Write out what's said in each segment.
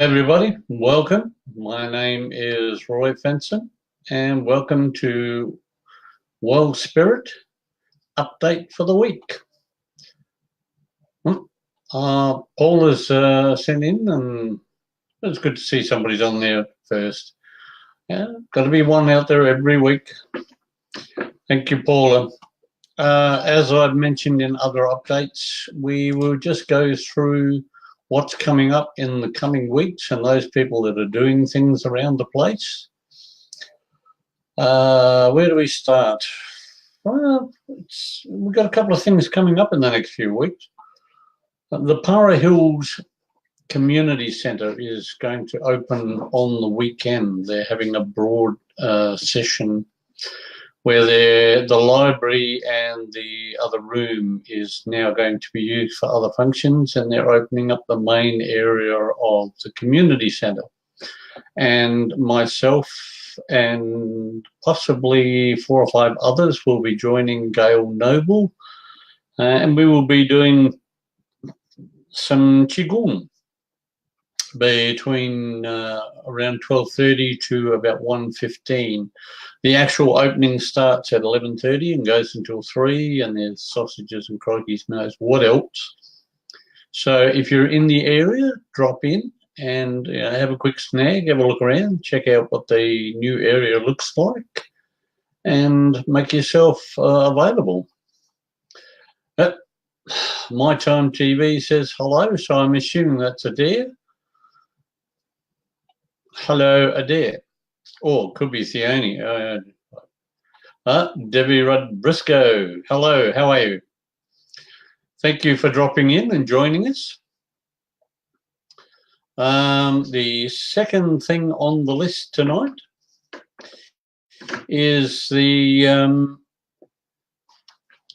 Everybody, welcome. My name is Roy Fenson, and welcome to World Spirit Update for the week. Paul has sent in, and it's good to see somebody's on there first. Yeah, got to be one out there every week. Thank you, Paula. As I've mentioned in other updates, we will just go through what's coming up in the coming weeks and those people that are doing things around the place. Where do we start? Well, we've got a couple of things coming up in the next few weeks. The Para Hills Community Centre is going to open on the weekend. They're having a broad session where the library and the other room is now going to be used for other functions, and they're opening up the main area of the community centre. And myself and possibly 4 or 5 others will be joining Gail Noble, and we will be doing some Qigong between around 12:30 to about 1:15. The actual opening starts at 11:30 and goes until 3, and there's sausages and crikey's knows what else. So if you're in the area, drop in and have a quick snag, have a look around, check out what the new area looks like, and make yourself available. My Time TV says hello, so I'm assuming that's Adair. Hello, Adair. Or could be Theone. Debbie Rudd Briscoe. Hello, how are you? Thank you for dropping in and joining us. The second thing on the list tonight is the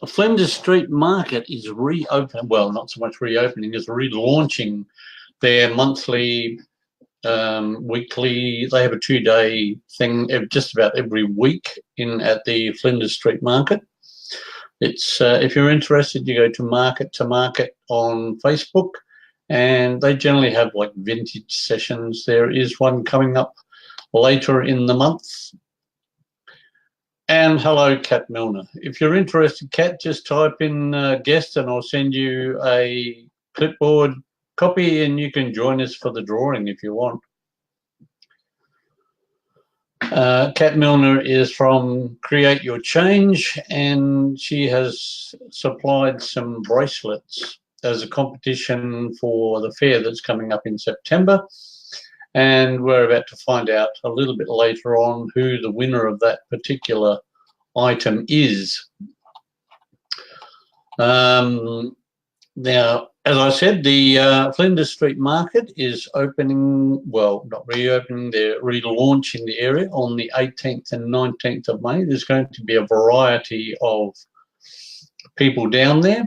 Flinders Street Market is reopening. Well, not so much reopening, is relaunching their monthly weekly. They have a 2-day thing just about every week at the Flinders Street Market. It's if you're interested, you go to Market on Facebook, and they generally have like vintage sessions. There is one coming up later in the month. And hello, Kat Milner. If you're interested, Kat, just type in guest and I'll send you a clipboard copy, and you can join us for the drawing if you want. Kat Milner is from Create Your Change, and she has supplied some bracelets as a competition for the fair that's coming up in September, and we're about to find out a little bit later on who the winner of that particular item is. Now, as I said, the Flinders Street Market is opening, well, not reopening, they're relaunching the area on the 18th and 19th of May. There's going to be a variety of people down there.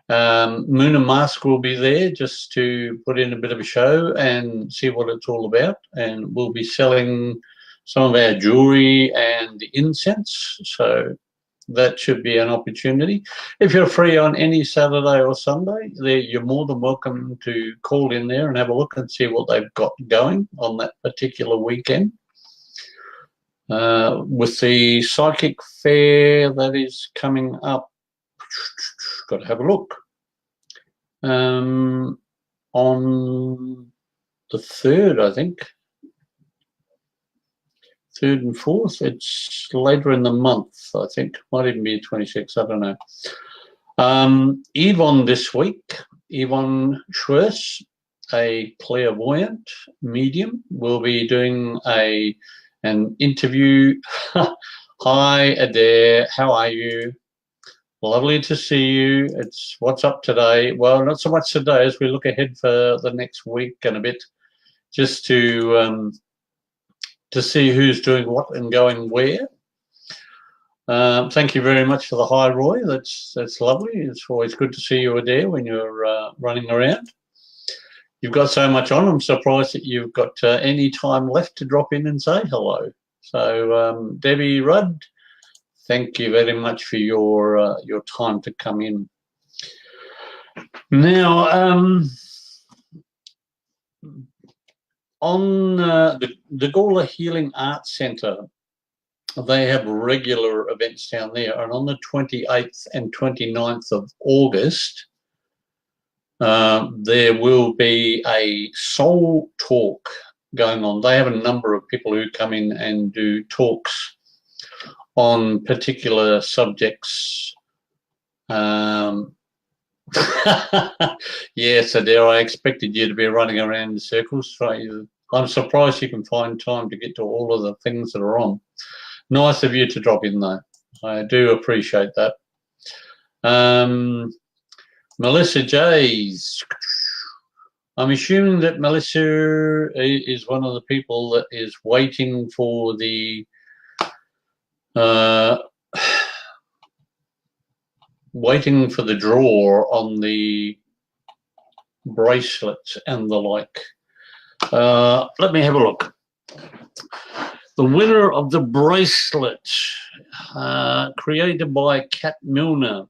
Moon and Mask will be there just to put in a bit of a show and see what it's all about, and we'll be selling some of our jewellery and the incense, so that should be an opportunity. If you're free on any Saturday or Sunday, you're more than welcome to call in there and have a look and see what they've got going on that particular weekend. With the psychic fair that is coming up, got to have a look. On the 3rd, I think. 3rd and 4th, it's later in the month, I think. Might even be 26th, I don't know. Yvonne this week, Yvonne Schwerz, a clairvoyant medium, will be doing an interview. Hi, Adair, how are you? Lovely to see you. It's what's up today. Well, not so much today as we look ahead for the next week and a bit, just to see who's doing what and going where. Thank you very much for the hi, Roy. That's lovely. It's always good to see you there when you're running around. You've got so much on. I'm surprised that you've got any time left to drop in and say hello. So, Debbie Rudd, thank you very much for your time to come in. Now, on the Gawler Healing Arts Centre, they have regular events down there, and on the 28th and 29th of August, there will be a soul talk going on. They have a number of people who come in and do talks on particular subjects. Yes, Adair, I expected you to be running around in circles. I'm surprised you can find time to get to all of the things that are on. Nice of you to drop in, though. I do appreciate that. Melissa Jays. I'm assuming that Melissa is one of the people that is waiting for the draw on the bracelets and the like. Let me have a look. The winner of the bracelet, created by Kat Milner,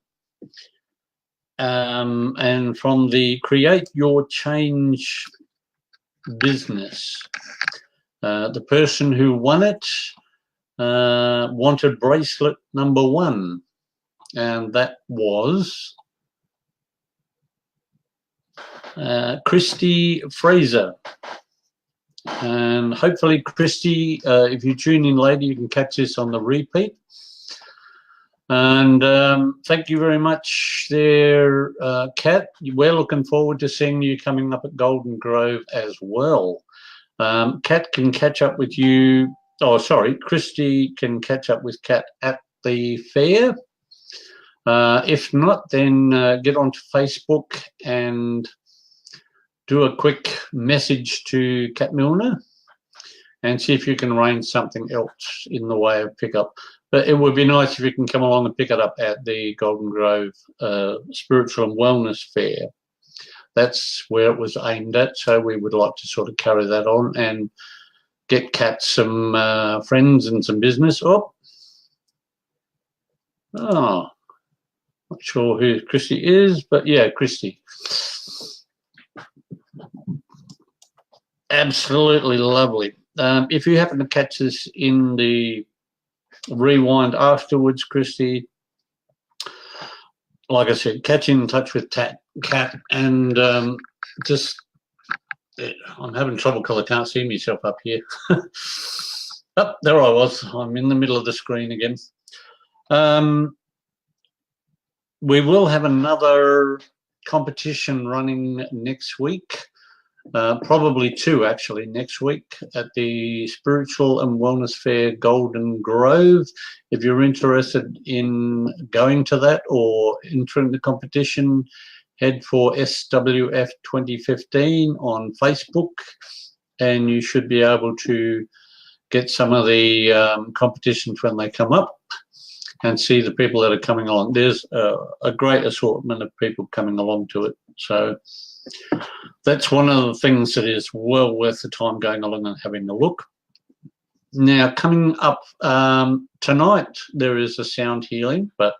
and from the Create Your Change business. The person who won it wanted bracelet number 1, and that was Christy Fraser. And hopefully, Christy, if you tune in later, you can catch this on the repeat. And thank you very much there, Kat. We're looking forward to seeing you coming up at Golden Grove as well. Kat can catch up with you. Oh, sorry, Christy can catch up with Kat at the fair. If not, then get onto Facebook and do a quick message to Kat Milner and see if you can arrange something else in the way of pickup. But it would be nice if you can come along and pick it up at the Golden Grove Spiritual and Wellness Fair. That's where it was aimed at, so we would like to sort of carry that on and get Kat some friends and some business. Oh, not sure who Christy is, but yeah, Christy. Absolutely lovely. If you happen to catch this in the rewind afterwards, Christy, like I said, catch in touch with Kat, and just I'm having trouble because I can't see myself up here. Oh, there I was. I'm in the middle of the screen again. We will have another competition running next week. Probably 2 actually next week at the Spiritual and Wellness Fair Golden Grove. If you're interested in going to that or entering the competition, head for SWF 2015 on Facebook, and you should be able to get some of the competitions when they come up and see the people that are coming along. There's a great assortment of people coming along to it. So that's one of the things that is well worth the time going along and having a look. Now, coming up tonight, there is a sound healing, but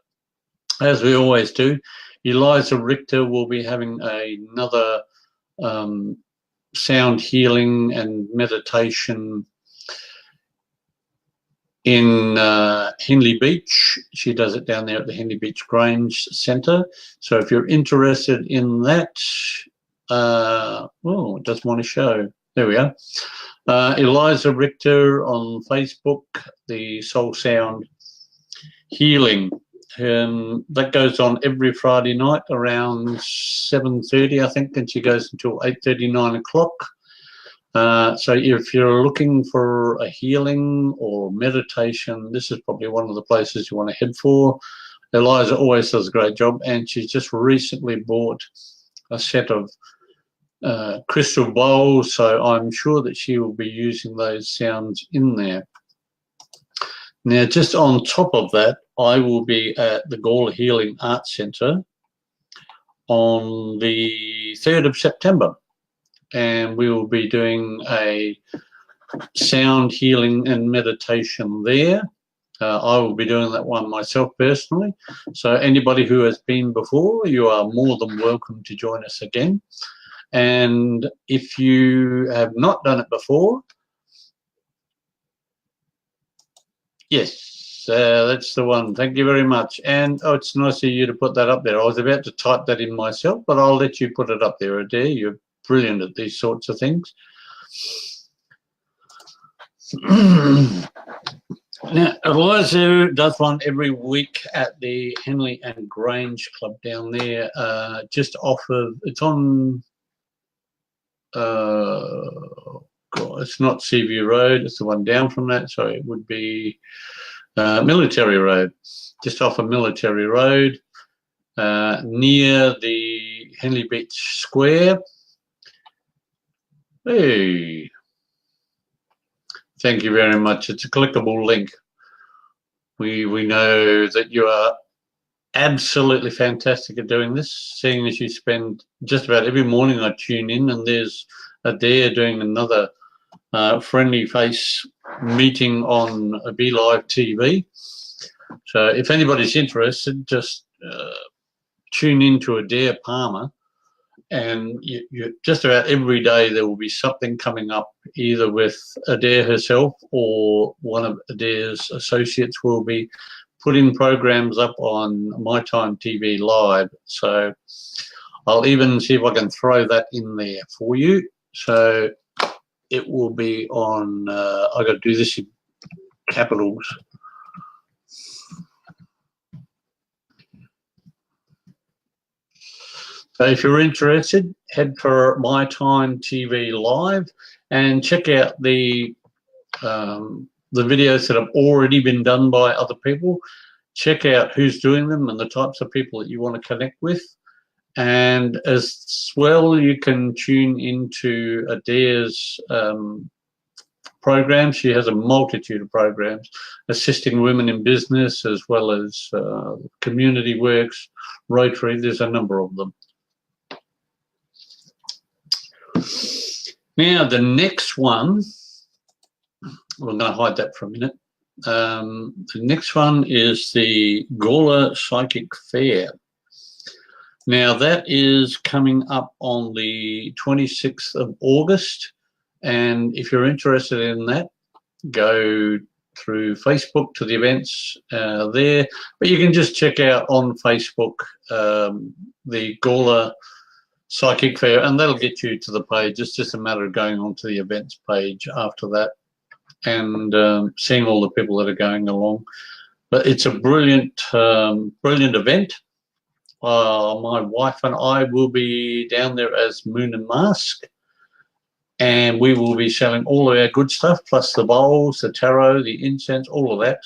as we always do, Eliza Richter will be having another sound healing and meditation in Henley Beach. She does it down there at the Henley Beach Grange Centre. So if you're interested in that, it doesn't want to show. There we are. Eliza Richter on Facebook, the Soul Sound Healing. That goes on every Friday night around 7:30, I think, and she goes until 8:30, 9 o'clock. So if you're looking for a healing or meditation, this is probably one of the places you want to head for. Eliza always does a great job, and she's just recently bought a set of crystal bowls, so I'm sure that she will be using those sounds in there. Now, just on top of that, I will be at the Gawler Healing Arts Centre on the 3rd of September. And we will be doing a sound healing and meditation there. I will be doing that one myself personally. So anybody who has been before, you are more than welcome to join us again. And if you have not done it before, yes, that's the one. Thank you very much. And oh, it's nice of you to put that up there. I was about to type that in myself, but I'll let you put it up there, Adair. You're brilliant at these sorts of things. Now, Eliza does one every week at the Henley and Grange Club down there, just off of, it's on, it's not Seaview Road, it's the one down from that, so it would be Military Road, just off of Military Road, near the Henley Beach Square. Hey, thank you very much. It's a clickable link. We know that you are absolutely fantastic at doing this, seeing as you spend just about every morning I tune in and there's Adair doing another friendly face meeting on a BeLive TV. So if anybody's interested, just tune into Adair Palmer, and you just about every day there will be something coming up, either with Adair herself or one of Adair's associates will be putting programs up on My Time TV Live. So I'll even see if I can throw that in there for you. So it will be on, I've got to do this in capitals. So if you're interested, head for My Time TV Live and check out the videos that have already been done by other people. Check out who's doing them and the types of people that you want to connect with. And as well, you can tune into Adair's programs. She has a multitude of programs assisting women in business, as well as community works, Rotary. There's a number of them. Now, the next one, we're going to hide that for a minute. The next one is the Gawler Psychic Fair. Now, that is coming up on the 26th of August. And if you're interested in that, go through Facebook to the events there. But you can just check out on Facebook the Gawler Psychic Fair, and that'll get you to the page. It's just a matter of going onto the events page after that and seeing all the people that are going along. But it's a brilliant, brilliant event. My wife and I will be down there as Moon and Mask, and we will be selling all of our good stuff, plus the bowls, the tarot, the incense, all of that.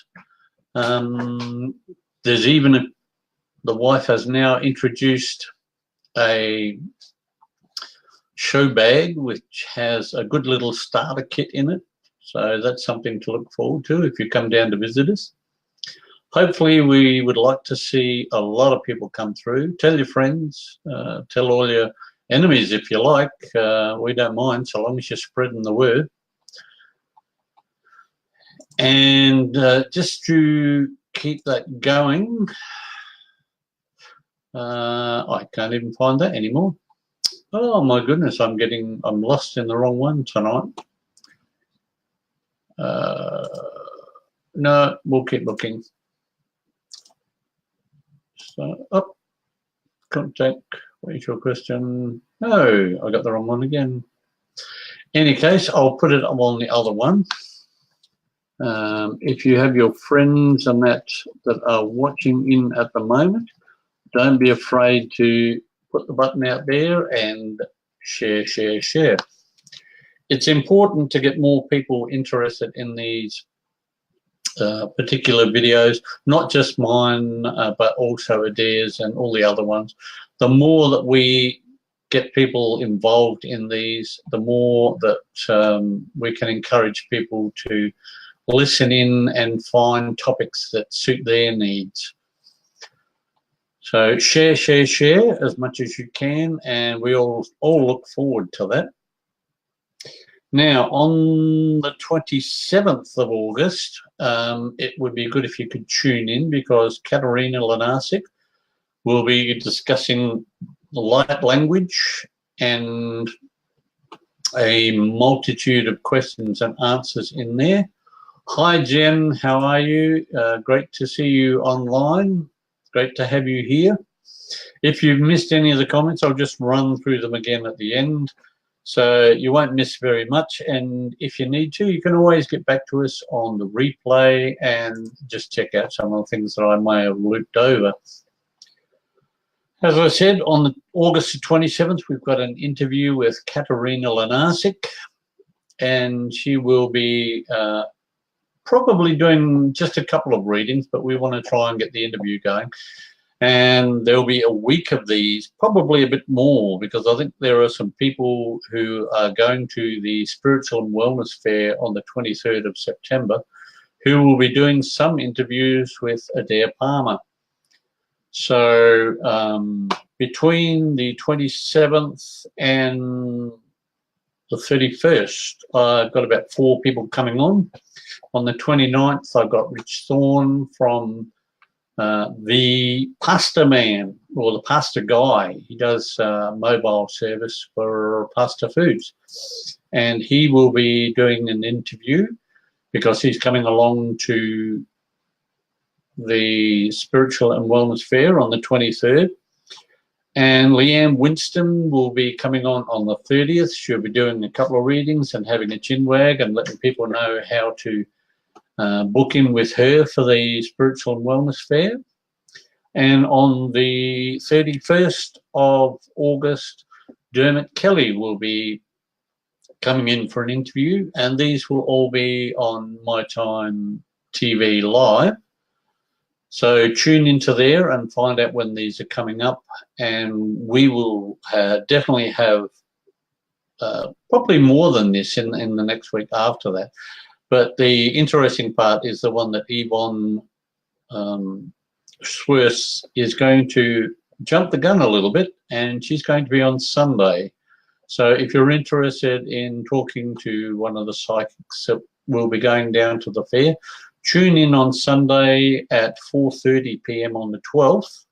There's even the wife has now introduced a show bag which has a good little starter kit in it, so that's something to look forward to if you come down to visit us. Hopefully we would like to see a lot of people come through. Tell your friends, tell all your enemies if you like. We don't mind so long as you're spreading the word. And just to keep that going, I can't even find that anymore. Oh my goodness, I'm lost in the wrong one tonight. No, we'll keep looking. So, up, contact, wait your question. No, I got the wrong one again. In any case, I'll put it on the other one. If you have your friends and that are watching in at the moment, don't be afraid to put the button out there and share, share, share. It's important to get more people interested in these particular videos, not just mine, but also Adair's and all the other ones. The more that we get people involved in these, the more that we can encourage people to listen in and find topics that suit their needs. So share, share, share as much as you can, and we all look forward to that. Now, on the 27th of August, it would be good if you could tune in, because Katerina Lenasik will be discussing the light language and a multitude of questions and answers in there. Hi, Jen. How are you? Great to see you online. Great to have you here. If you've missed any of the comments, I'll just run through them again at the end, so you won't miss very much. And if you need to, you can always get back to us on the replay and just check out some of the things that I may have looped over. As I said, on the August the 27th, we've got an interview with Katerina Lenarsic, and she will be probably doing just a couple of readings, but we want to try and get the interview going. And there'll be a week of these, probably a bit more, because I think there are some people who are going to the Spiritual and Wellness Fair on the 23rd of September who will be doing some interviews with Adair Palmer. So between the 27th and the 31st, I've got about 4 people coming on. On the 29th, I've got Rich Thorne from the Pasta Man, or the Pasta Guy. He does mobile service for pasta foods. And he will be doing an interview because he's coming along to the Spiritual and Wellness Fair on the 23rd. And Leanne Winston will be coming on the 30th. She'll be doing a couple of readings and having a chinwag and letting people know how to book in with her for the Spiritual and Wellness Fair. And on the 31st of August, Dermot Kelly will be coming in for an interview, and these will all be on My Time TV Live. So tune into there and find out when these are coming up, and we will definitely have probably more than this in the next week after that. But the interesting part is the one that Yvonne Schwerz is going to jump the gun a little bit, and she's going to be on Sunday. So if you're interested in talking to one of the psychics that will be going down to the fair, tune in on Sunday at 4:30 p.m. on the 12th,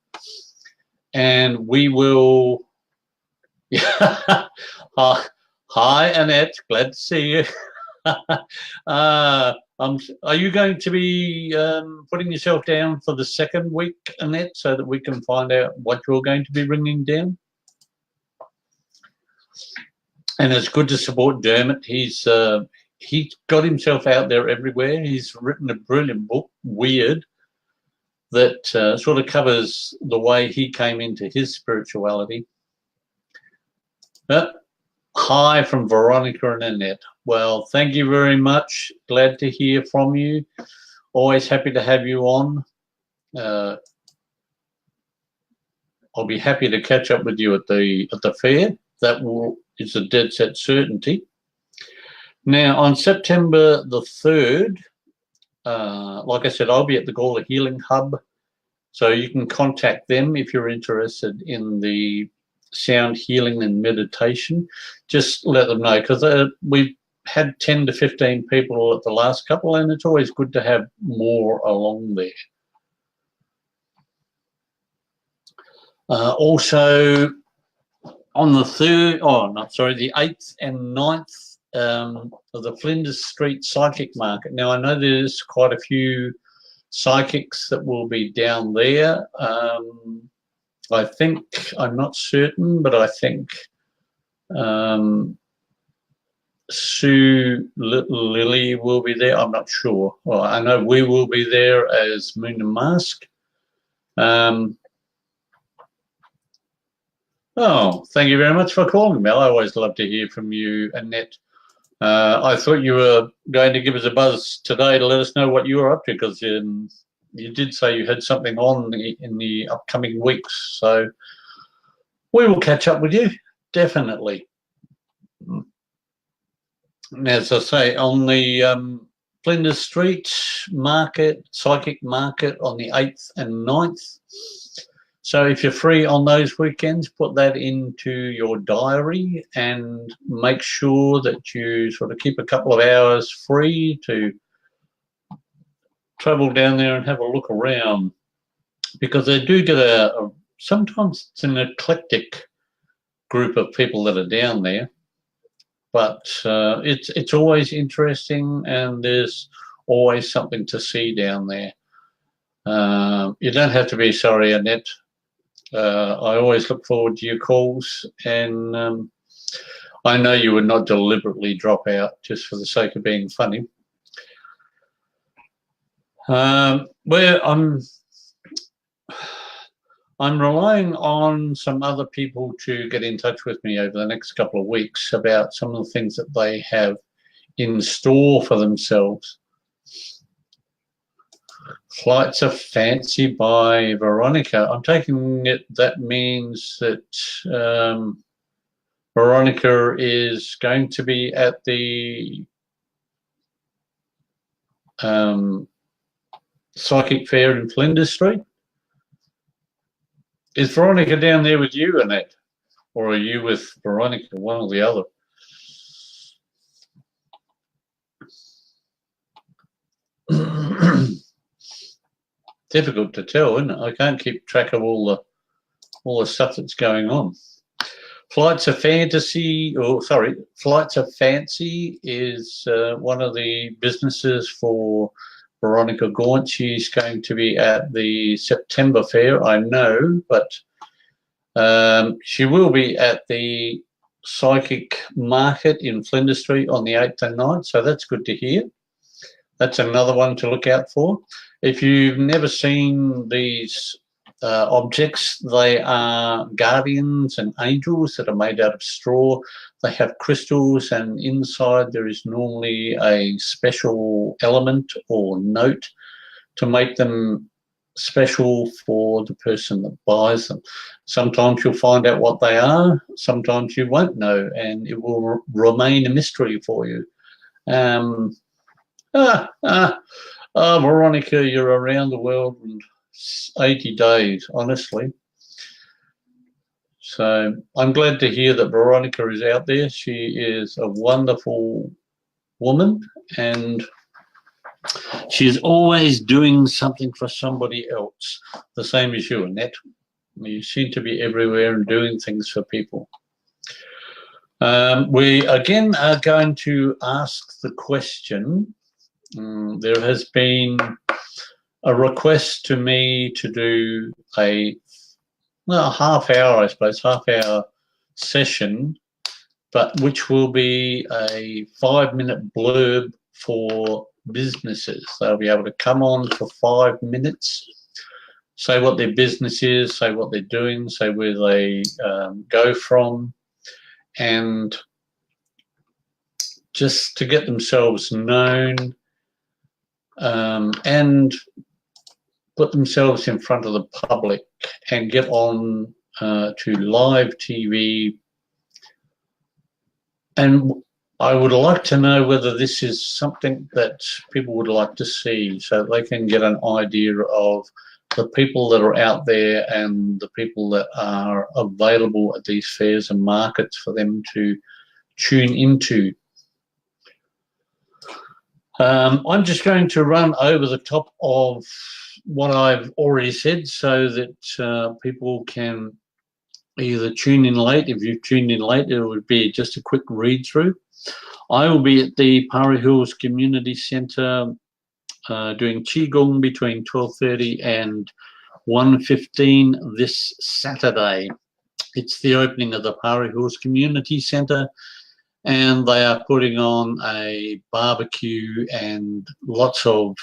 and we will... Hi, Annette. Glad to see you. Are you going to be putting yourself down for the second week, Annette, so that we can find out what you're going to be bringing down? And it's good to support Dermot. He's got himself out there everywhere. He's written a brilliant book, Weird, that sort of covers the way he came into his spirituality. Hi from Veronica and Annette. Well, thank you very much. Glad to hear from you. Always happy to have you on. I'll be happy to catch up with you at the fair. That is a dead set certainty. Now, on September the 3rd, like I said, I'll be at the Gawler Healing Hub, so you can contact them if you're interested in the sound healing and meditation. Just let them know, because we've had 10 to 15 people at the last couple, and it's always good to have more along there. Also, on the 8th and 9th of the Flinders Street Psychic Market. Now, I know there's quite a few psychics that will be down there. I think, I'm not certain, but I think Sue Lily will be there. I'm not sure. Well, I know we will be there as Moon and Mask. Oh, thank you very much for calling, Mel. I always love to hear from you, Annette. I thought you were going to give us a buzz today to let us know what you were up to, because you did say you had something on in the upcoming weeks. So we will catch up with you, definitely. And as I say, on the Flinders Street Market, Psychic Market on the 8th and 9th. So if you're free on those weekends, put that into your diary and make sure that you sort of keep a couple of hours free to travel down there and have a look around, because they do get sometimes it's an eclectic group of people that are down there. But it's always interesting, and there's always something to see down there. You don't have to be sorry, Annette. I always look forward to your calls, and I know you would not deliberately drop out just for the sake of being funny. Where I'm relying on some other people to get in touch with me over the next couple of weeks about some of the things that they have in store for themselves. Flights of Fancy by Veronica. I'm taking it that means that Veronica is going to be at the Psychic Fair in Flinders Street. Is Veronica down there with you, Annette? Or are you with Veronica, one or the other? Difficult to tell, isn't it? I can't keep track of all the stuff that's going on. Flights of Fancy is one of the businesses for Veronica Gaunt. She's going to be at the September fair, I know, but she will be at the Psychic Market in Flinders Street on the 8th and 9th, so that's good to hear. That's another one to look out for. If you've never seen these objects, they are guardians and angels that are made out of straw. They have crystals, and inside there is normally a special element or note to make them special for the person that buys them. Sometimes you'll find out what they are, sometimes you won't know, and it will remain a mystery for you. Veronica, you're around the world in 80 days, honestly. So I'm glad to hear that Veronica is out there. She is a wonderful woman, and she's always doing something for somebody else, the same as you, Annette. You seem to be everywhere and doing things for people. We again are going to ask the question. There has been a request to me to do a half-hour session, but which will be a 5-minute blurb for businesses. They'll be able to come on for 5 minutes, say what their business is, say what they're doing, say where they go from, and just to get themselves known and put themselves in front of the public and get on to live TV. And I would like to know whether this is something that people would like to see, so they can get an idea of the people that are out there and the people that are available at these fairs and markets for them to tune into. I'm just going to run over the top of what I've already said so that people can either tune in late. If you've tuned in late, it would be just a quick read through. I will be at the Para Hills Community Centre doing Qigong between 12:30 and 1:15 this Saturday. It's the opening of the Para Hills Community Centre, and they are putting on a barbecue and lots of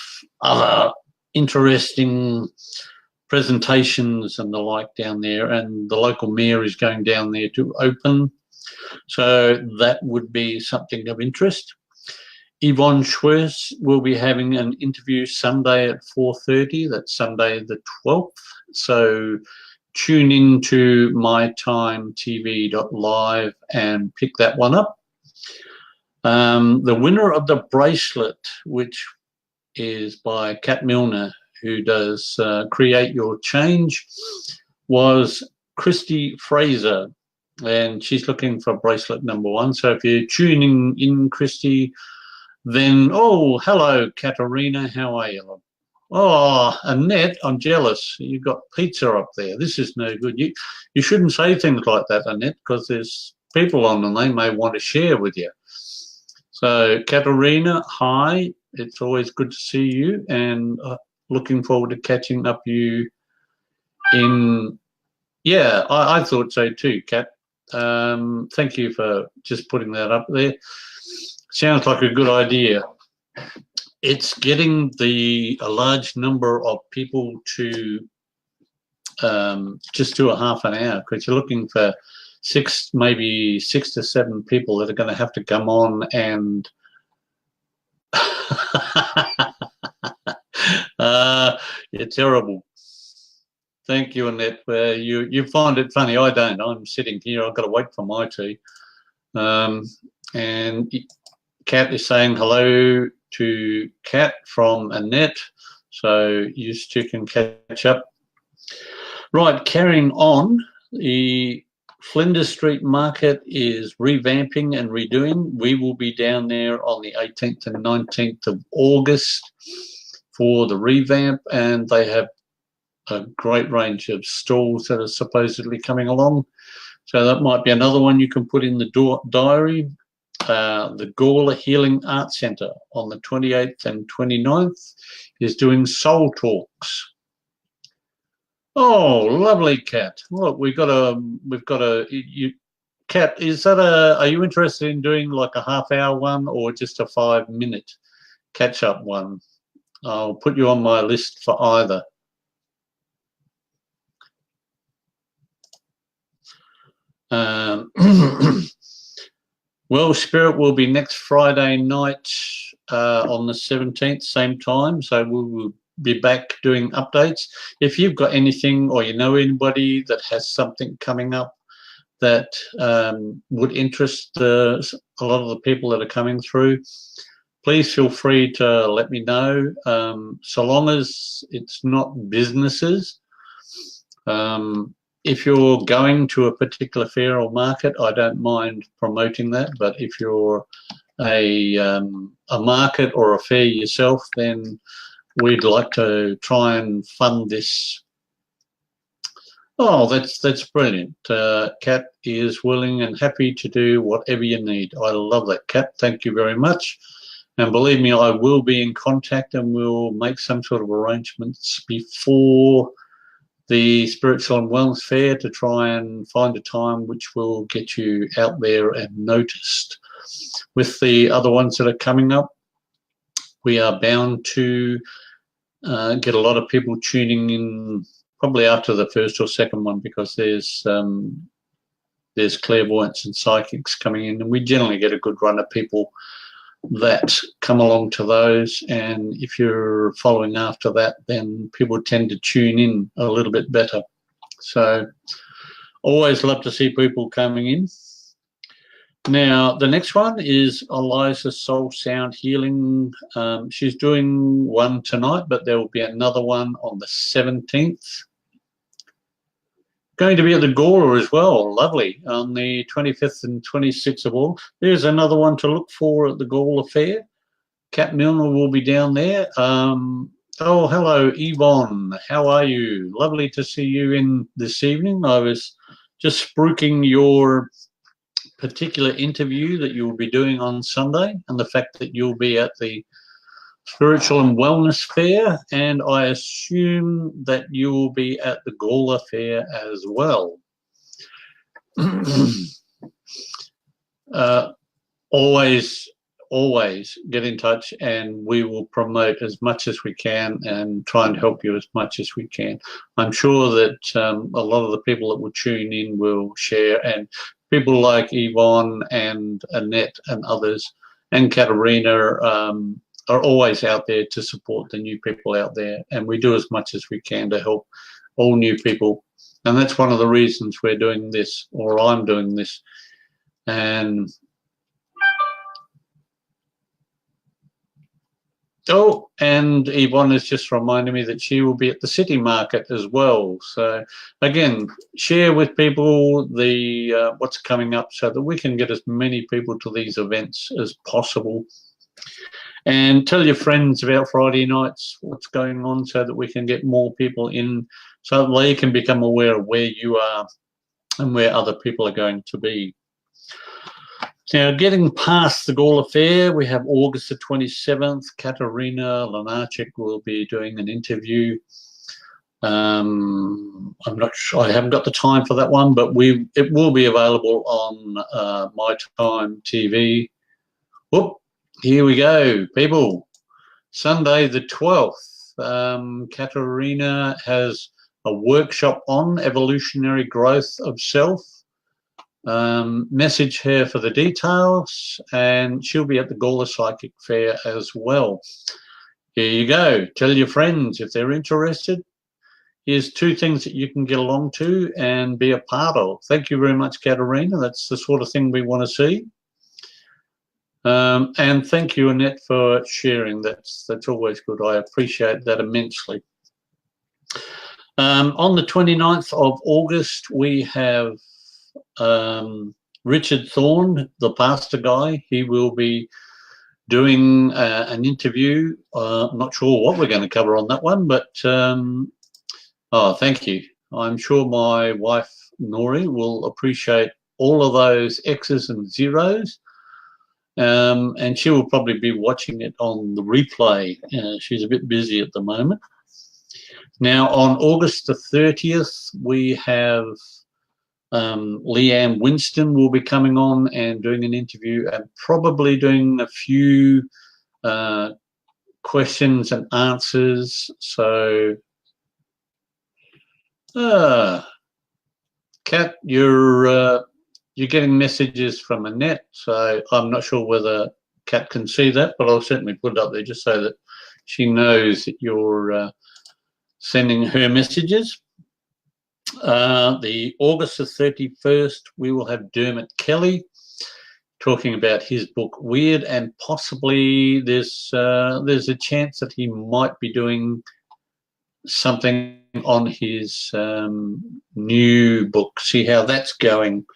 other interesting presentations and the like down there, and the local mayor is going down there to open, so that would be something of interest. Yvonne Schwerz will be having an interview Sunday at 4:30, that's Sunday the 12th, so tune in to mytimetv.live and pick that one up. The winner of the bracelet, which is by Kat Milner, who does Create Your Change, was Christy Fraser, and she's looking for bracelet number 1. So if you're tuning in, Christy, then, oh, hello, Katerina, how are you? Oh, Annette, I'm jealous. You've got pizza up there. This is no good. You shouldn't say things like that, Annette, because there's people on and they may want to share with you. So, Katerina, hi. It's always good to see you, and looking forward to catching up you in. Yeah, I thought so too, Kat. Thank you for just putting that up there. Sounds like a good idea. It's getting a large number of people to just do a half an hour, because you're looking for maybe 6 to 7 people that are going to have to come on and you're terrible. Thank you, Annette. You find it funny. I don't. I'm sitting here. I've got to wait for my tea. And Kat is saying hello to Kat from Annette. So you two can catch up. Right, carrying on. The Flinders Street Market is revamping and redoing. We will be down there on the 18th and 19th of August for the revamp, and they have a great range of stalls that are supposedly coming along. So that might be another one you can put in the diary. The Gawler Healing Arts Centre on the 28th and 29th is doing soul talks. Oh, lovely, Kat. Look, we've got a. Kat, are you interested in doing like a half-hour one or just a 5-minute catch-up one? I'll put you on my list for either. Well, Spirit will be next Friday night on the 17th, same time. So we will be back doing updates. If you've got anything or you know anybody that has something coming up that would interest a lot of the people that are coming through, please feel free to let me know. So long as it's not businesses. If you're going to a particular fair or market, I don't mind promoting that. But if you're a market or a fair yourself, then we'd like to try and fund this. Oh, that's brilliant. Kat is willing and happy to do whatever you need. I love that, Kat. Thank you very much. And believe me, I will be in contact and we'll make some sort of arrangements before the Spiritual and Wellness Fair to try and find a time which will get you out there and noticed. With the other ones that are coming up, we are bound to get a lot of people tuning in probably after the first or second one, because there's clairvoyants and psychics coming in, and we generally get a good run of people that come along to those. And if you're following after that, then people tend to tune in a little bit better. So always love to see people coming in. Now, the next one is Eliza's Soul Sound Healing. She's doing one tonight, but there will be another one on the 17th. Going to be at the Gawler as well, lovely, on the 25th and 26th of August. There's another one to look for at the Gawler Fair. Kat Milner will be down there. Oh, hello, Yvonne. How are you? Lovely to see you in this evening. I was just spruiking your particular interview that you'll be doing on Sunday, and the fact that you'll be at the Spiritual and Wellness Fair, and I assume that you will be at the Gawler Fair as well. Always get in touch and we will promote as much as we can and try and help you as much as we can. I'm sure that a lot of the people that will tune in will share, and people like Yvonne and Annette and others and Katerina are always out there to support the new people out there, and we do as much as we can to help all new people. And that's one of the reasons we're doing this, or I'm doing this. And Yvonne has just reminded me that she will be at the City Market as well. So again, share with people the what's coming up so that we can get as many people to these events as possible. And tell your friends about Friday nights, what's going on, so that we can get more people in, so that they can become aware of where you are and where other people are going to be. Now, getting past the Gawler Fair, we have August the 27th. Katerina Lenarchik will be doing an interview. I'm not sure, I haven't got the time for that one, but it will be available on My Time TV. Whoop, here we go, people. Sunday the 12th, Katerina has a workshop on evolutionary growth of self. Message her for the details, and she'll be at the Gawler Psychic Fair as well. Here you go. Tell your friends if they're interested. Here's 2 things that you can get along to and be a part of. Thank you very much, Katerina. That's the sort of thing we want to see. And thank you, Annette, for sharing. That's always good. I appreciate that immensely. On the 29th of August, we have Richard Thorne, the pastor guy. He will be doing an interview. I'm not sure what we're going to cover on that one, but oh, thank you. I'm sure my wife, Nori, will appreciate all of those X's and zeros. And she will probably be watching it on the replay. She's a bit busy at the moment. Now, on August the 30th, we have Leanne Winston will be coming on and doing an interview, and probably doing a few questions and answers. So, Kat, you're getting messages from Annette, so I'm not sure whether Kat can see that, but I'll certainly put it up there just so that she knows that you're sending her messages. The August the 31st, we will have Dermot Kelly talking about his book Weird, and possibly there's a chance that he might be doing something on his new book. See how that's going.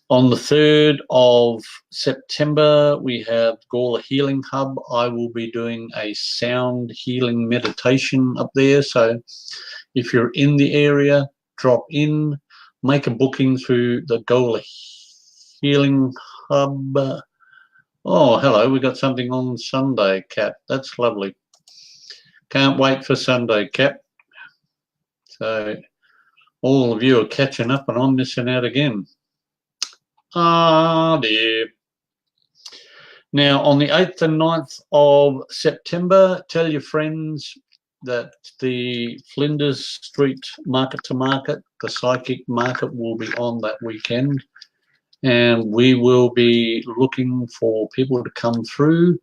On the 3rd of September, we have Gawler Healing Hub. I will be doing a sound healing meditation up there. So if you're in the area, drop in, make a booking through the Gawler Healing Hub. Oh, hello, we got something on Sunday, Kat. That's lovely. Can't wait for Sunday, Kat. So all of you are catching up and I'm missing out again. Ah, dear. Now, on the 8th and 9th of September, tell your friends that the Flinders Street Market to Market, the psychic market, will be on that weekend. And we will be looking for people to come through.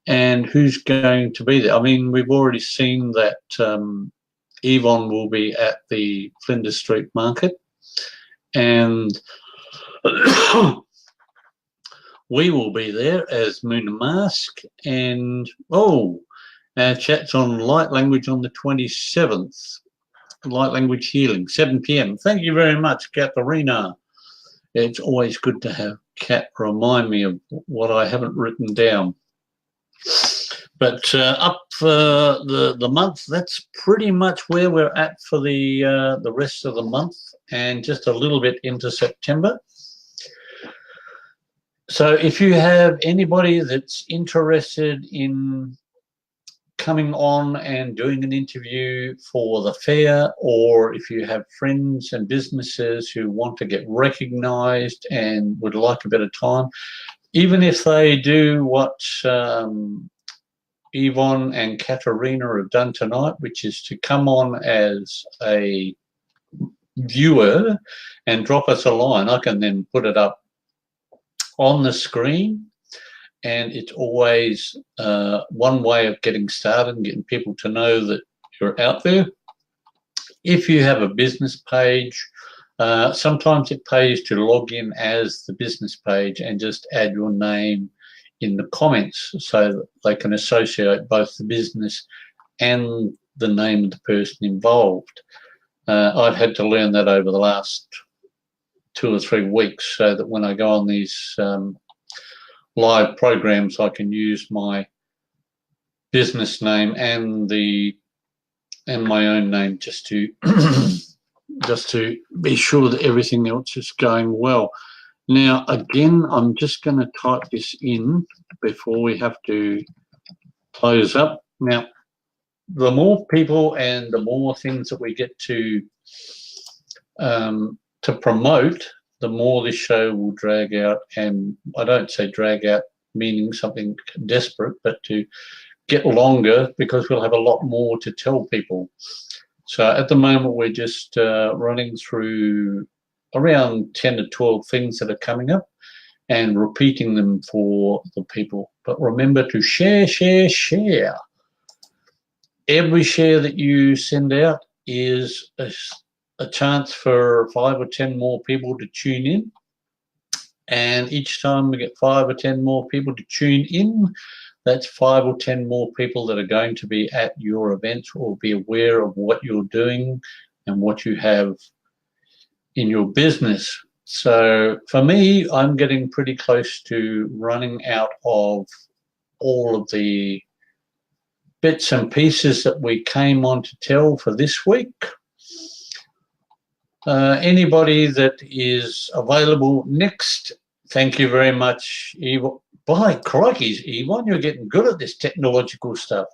And who's going to be there? I mean, we've already seen that Yvonne will be at the Flinders Street Market. And we will be there as Moon and Mask. And, our chat's on light language on the 27th. Light language healing, 7 p.m. Thank you very much, Katerina. It's always good to have Kat remind me of what I haven't written down. But up for the month, that's pretty much where we're at for the rest of the month, and just a little bit into September. So if you have anybody that's interested in coming on and doing an interview for the fair, or if you have friends and businesses who want to get recognised and would like a bit of time, even if they do what Yvonne and Katerina have done tonight, which is to come on as a viewer and drop us a line, I can then put it up on the screen. And it's always one way of getting started and getting people to know that you're out there. If you have a business page, sometimes it pays to log in as the business page and just add your name in the comments so that they can associate both the business and the name of the person involved. I've had to learn that over the last 2 or 3 weeks, so that when I go on these live programs, I can use my business name and my own name, just to just to be sure that everything else is going well. Now, again, I'm just going to type this in before we have to close up. Now, the more people and the more things that we get to promote, the more this show will drag out. And I don't say drag out meaning something desperate, but to get longer, because we'll have a lot more to tell people. So at the moment, we're just running through around 10 to 12 things that are coming up and repeating them for the people. But remember to share, share, share. Every share that you send out is a chance for 5 or 10 more people to tune in. And each time we get 5 or 10 more people to tune in, that's 5 or 10 more people that are going to be at your events or be aware of what you're doing and what you have in your business. So for me, I'm getting pretty close to running out of all of the bits and pieces that we came on to tell for this week. Anybody that is available next, thank you very much, Yvonne. By crikey, Yvonne, you're getting good at this technological stuff.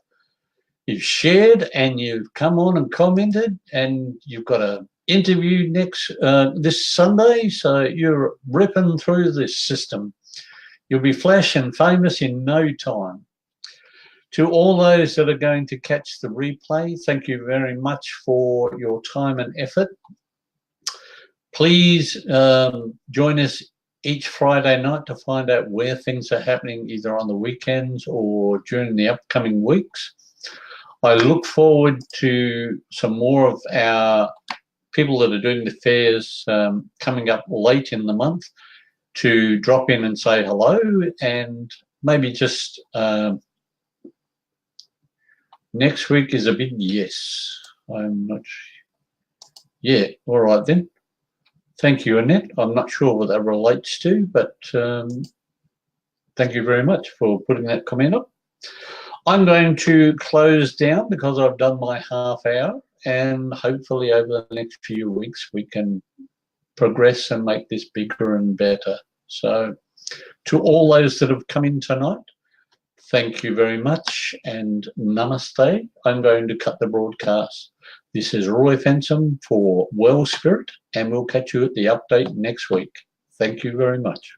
You've shared and you've come on and commented, and you've got an interview next this Sunday, so you're ripping through this system. You'll be flash and famous in no time. To all those that are going to catch the replay, thank you very much for your time and effort. Please join us each Friday night to find out where things are happening, either on the weekends or during the upcoming weeks. I look forward to some more of our people that are doing the fairs coming up late in the month to drop in and say hello, and maybe just next week is a big yes. I'm not sure. Yeah, all right then. Thank you, Annette. I'm not sure what that relates to, but thank you very much for putting that comment up. I'm going to close down because I've done my half hour, and hopefully over the next few weeks we can progress and make this bigger and better. So to all those that have come in tonight, thank you very much, and namaste. I'm going to cut the broadcast. This is Roy Fensom for Well Spirit, and we'll catch you at the update next week. Thank you very much.